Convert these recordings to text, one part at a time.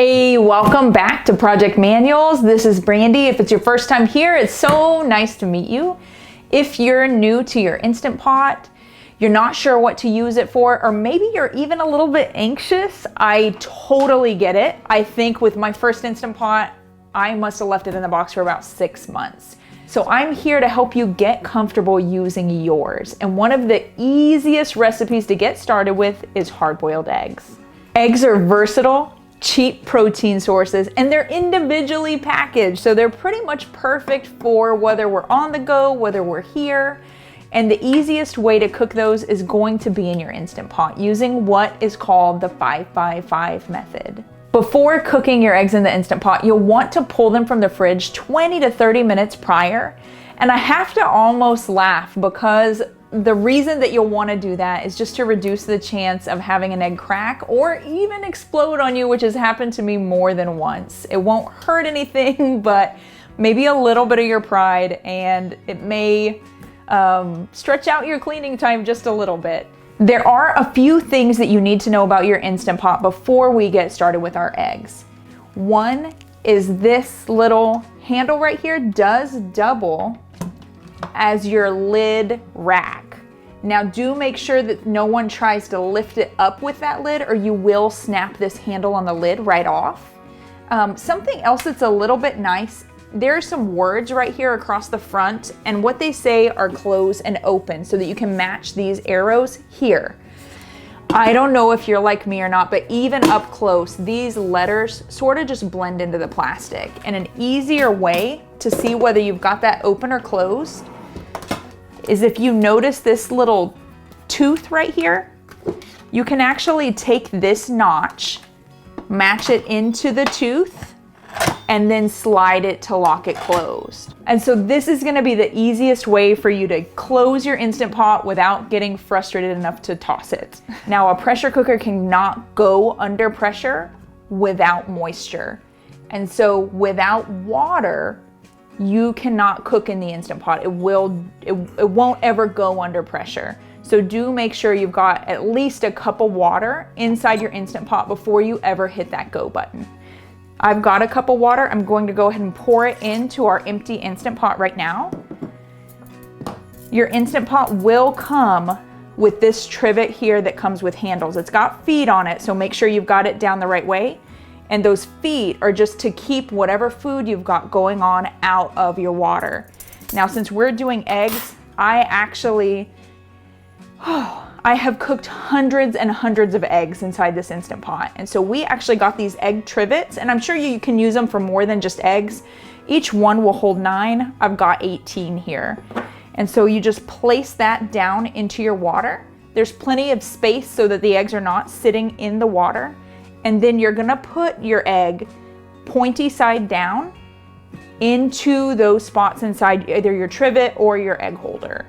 Hey, welcome back to Project Manuals. This is Brandy. If it's your first time here, it's so nice to meet you. If you're new to your Instant Pot, you're not sure what to use it for, or maybe you're even a little bit anxious, I totally get it. I think with my first Instant Pot, I must have left it in the box for about 6 months. So I'm here to help you get comfortable using yours. And one of the easiest recipes to get started with is hard-boiled eggs. Eggs are versatile, cheap protein sources, and they're individually packaged, so they're pretty much perfect for whether we're on the go, whether we're here. And the easiest way to cook those is going to be in your Instant Pot using what is called the 5x5 method. Before cooking your eggs in the Instant Pot, you'll want to pull them from the fridge 20 to 30 minutes prior. And I have to almost laugh because the reason that you'll want to do that is just to reduce the chance of having an egg crack or even explode on you, which has happened to me more than once. It won't hurt anything, but maybe a little bit of your pride, and it may stretch out your cleaning time just a little bit. There are a few things that you need to know about your Instant Pot before we get started with our eggs. One is this little handle right here does double as your lid rack. Now do make sure that no one tries to lift it up with that lid, or you will snap this handle on the lid right off. Something else that's a little bit nice, there are some words right here across the front, and what they say are close and open so that you can match these arrows here. I don't know if you're like me or not, but even up close, these letters sort of just blend into the plastic. And an easier way to see whether you've got that open or closed is if you notice this little tooth right here, you can actually take this notch, match it into the tooth, and then slide it to lock it closed. And so this is gonna be the easiest way for you to close your Instant Pot without getting frustrated enough to toss it. Now, a pressure cooker cannot go under pressure without moisture. And so without water, you cannot cook in the Instant Pot. It won't ever go under pressure. So do make sure you've got at least a cup of water inside your Instant Pot before you ever hit that go button. I've got a cup of water. I'm going to go ahead and pour it into our empty Instant Pot right now. Your Instant Pot will come with this trivet here that comes with handles. It's got feet on it, so make sure you've got it down the right way. And those feet are just to keep whatever food you've got going on out of your water. Now, since we're doing eggs, I have cooked hundreds and hundreds of eggs inside this Instant Pot. And so we actually got these egg trivets, and I'm sure you can use them for more than just eggs. Each one will hold 9. I've got 18 here. And so you just place that down into your water. There's plenty of space so that the eggs are not sitting in the water. And then you're gonna put your egg pointy side down into those spots inside either your trivet or your egg holder.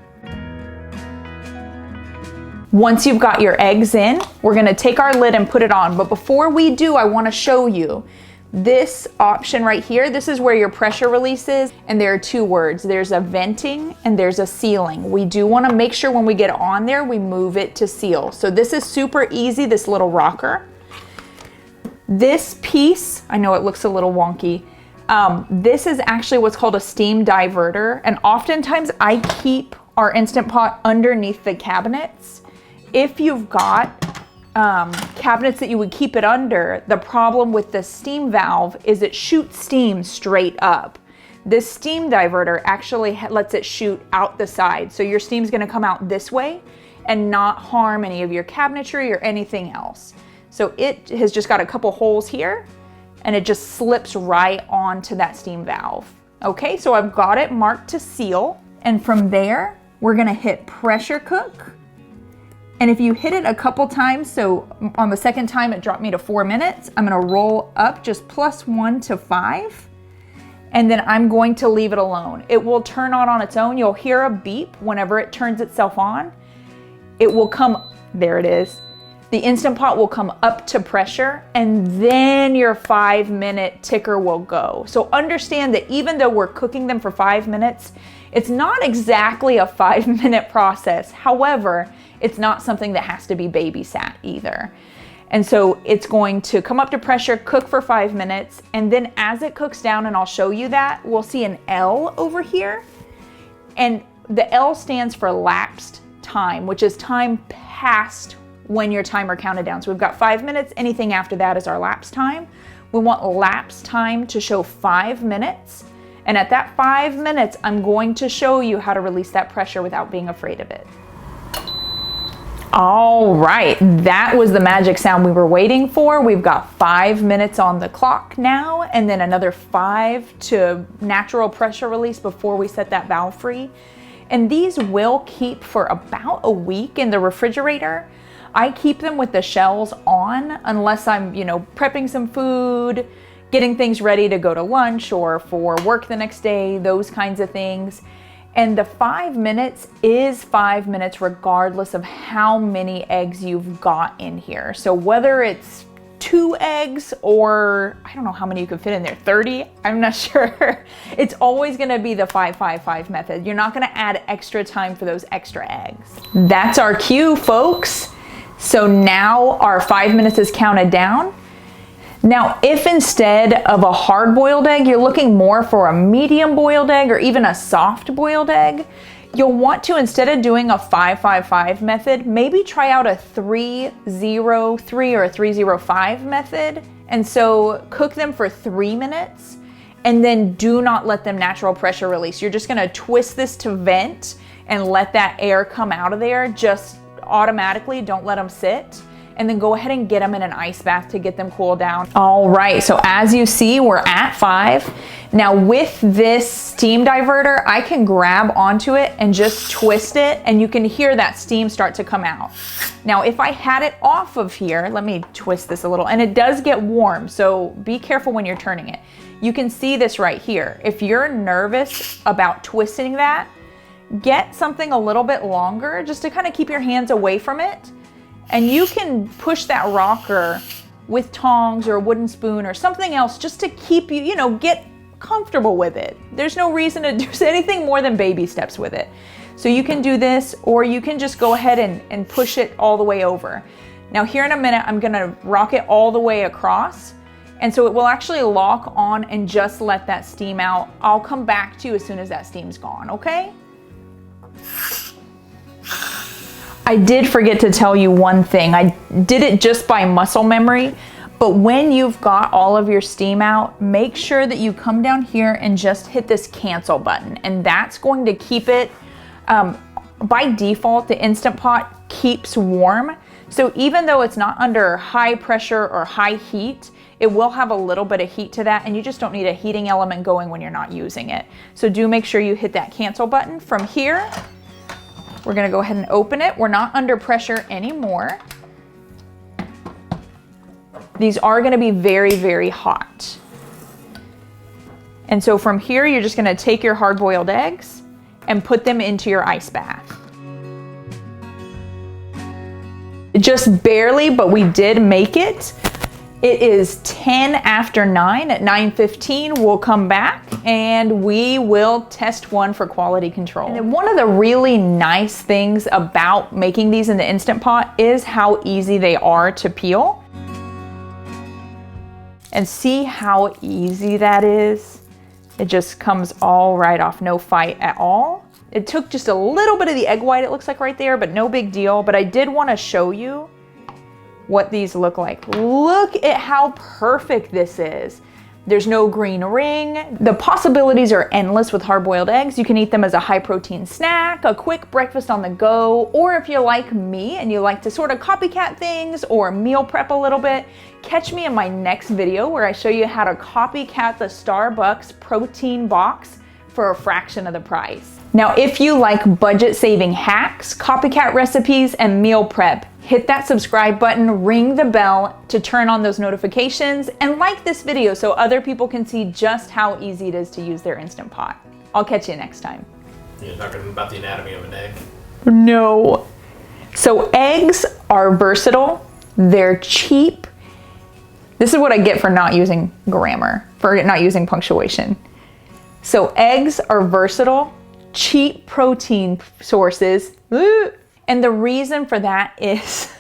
Once you've got your eggs in, we're gonna take our lid and put it on. But before we do, I wanna show you this option right here. This is where your pressure release is, and there are 2 words. There's a venting and there's a sealing. We do wanna make sure when we get on there, we move it to seal. So this is super easy, this little rocker. This piece, I know it looks a little wonky, this is actually what's called a steam diverter, and oftentimes I keep our Instant Pot underneath the cabinets. If you've got cabinets that you would keep it under, the problem with the steam valve is it shoots steam straight up. This steam diverter actually lets it shoot out the side, so your steam's gonna come out this way and not harm any of your cabinetry or anything else. So it has just got a couple holes here, and it just slips right onto that steam valve. Okay, so I've got it marked to seal, and from there, we're gonna hit pressure cook. And if you hit it a couple times, so on the second time it dropped me to 4 minutes, I'm gonna roll up just +1 to 5, and then I'm going to leave it alone. It will turn on its own. You'll hear a beep whenever it turns itself on. It will come, there it is. The Instant Pot will come up to pressure, and then your 5-minute ticker will go. So understand that even though we're cooking them for 5 minutes, it's not exactly a 5-minute process. However, it's not something that has to be babysat either. And so it's going to come up to pressure, cook for 5 minutes, and then as it cooks down, and I'll show you that, we'll see an L over here. And the L stands for lapsed time, which is time past when your timer counted down. So we've got 5 minutes, anything after that is our lapsed time. We want lapsed time to show 5 minutes. And at that 5 minutes, I'm going to show you how to release that pressure without being afraid of it. All right, that was the magic sound we were waiting for. We've got 5 minutes on the clock now, and then another 5 to natural pressure release before we set that valve free. And these will keep for about a week in the refrigerator. I keep them with the shells on unless I'm, prepping some food, getting things ready to go to lunch or for work the next day, those kinds of things. And the 5 minutes is 5 minutes regardless of how many eggs you've got in here. So whether it's 2 eggs or I don't know how many you could fit in there, 30, I'm not sure. It's always gonna be the 5-5-5 method. You're not gonna add extra time for those extra eggs. That's our cue, folks. So now our 5 minutes is counted down. Now, if instead of a hard-boiled egg, you're looking more for a medium-boiled egg or even a soft-boiled egg, you'll want to, instead of doing a 5-5-5 method, maybe try out a 3-0-3 or a 3-0-5 method. And so cook them for 3 minutes and then do not let them natural pressure release. You're just gonna twist this to vent and let that air come out of there just automatically. Don't let them sit. And then go ahead and get them in an ice bath to get them cooled down. All right, so as you see, we're at 5. Now with this steam diverter, I can grab onto it and just twist it, and you can hear that steam start to come out. Now, if I had it off of here, let me twist this a little, and it does get warm, so be careful when you're turning it. You can see this right here. If you're nervous about twisting that, get something a little bit longer just to kind of keep your hands away from it. And you can push that rocker with tongs or a wooden spoon or something else just to keep you, get comfortable with it. There's no reason to do anything more than baby steps with it. So you can do this, or you can just go ahead and push it all the way over. Now here in a minute, I'm gonna rock it all the way across. And so it will actually lock on and just let that steam out. I'll come back to you as soon as that steam's gone, okay? I did forget to tell you one thing. I did it just by muscle memory, but when you've got all of your steam out, make sure that you come down here and just hit this cancel button, and that's going to keep it, by default, the Instant Pot keeps warm. So even though it's not under high pressure or high heat, it will have a little bit of heat to that, and you just don't need a heating element going when you're not using it. So do make sure you hit that cancel button. From here, we're gonna go ahead and open it. We're not under pressure anymore. These are gonna be very, very hot. And so from here, you're just gonna take your hard-boiled eggs and put them into your ice bath. Just barely, but we did make it. It is 10 after 9. At 9:15, we'll come back and we will test one for quality control. And one of the really nice things about making these in the Instant Pot is how easy they are to peel. And see how easy that is? It just comes all right off, no fight at all. It took just a little bit of the egg white, it looks like right there, but no big deal. But I did want to show you what these look like. Look at how perfect this is. There's no green ring. The possibilities are endless with hard-boiled eggs. You can eat them as a high-protein snack, a quick breakfast on the go, or if you're like me and you like to sort of copycat things or meal prep a little bit, catch me in my next video where I show you how to copycat the Starbucks protein box for a fraction of the price. Now, if you like budget-saving hacks, copycat recipes, and meal prep, hit that subscribe button, ring the bell to turn on those notifications, and like this video so other people can see just how easy it is to use their Instant Pot. I'll catch you next time. You're talking about the anatomy of an egg? No. So eggs are versatile, they're cheap. This is what I get for not using grammar, for not using punctuation. So eggs are versatile, cheap protein sources. And the reason for that is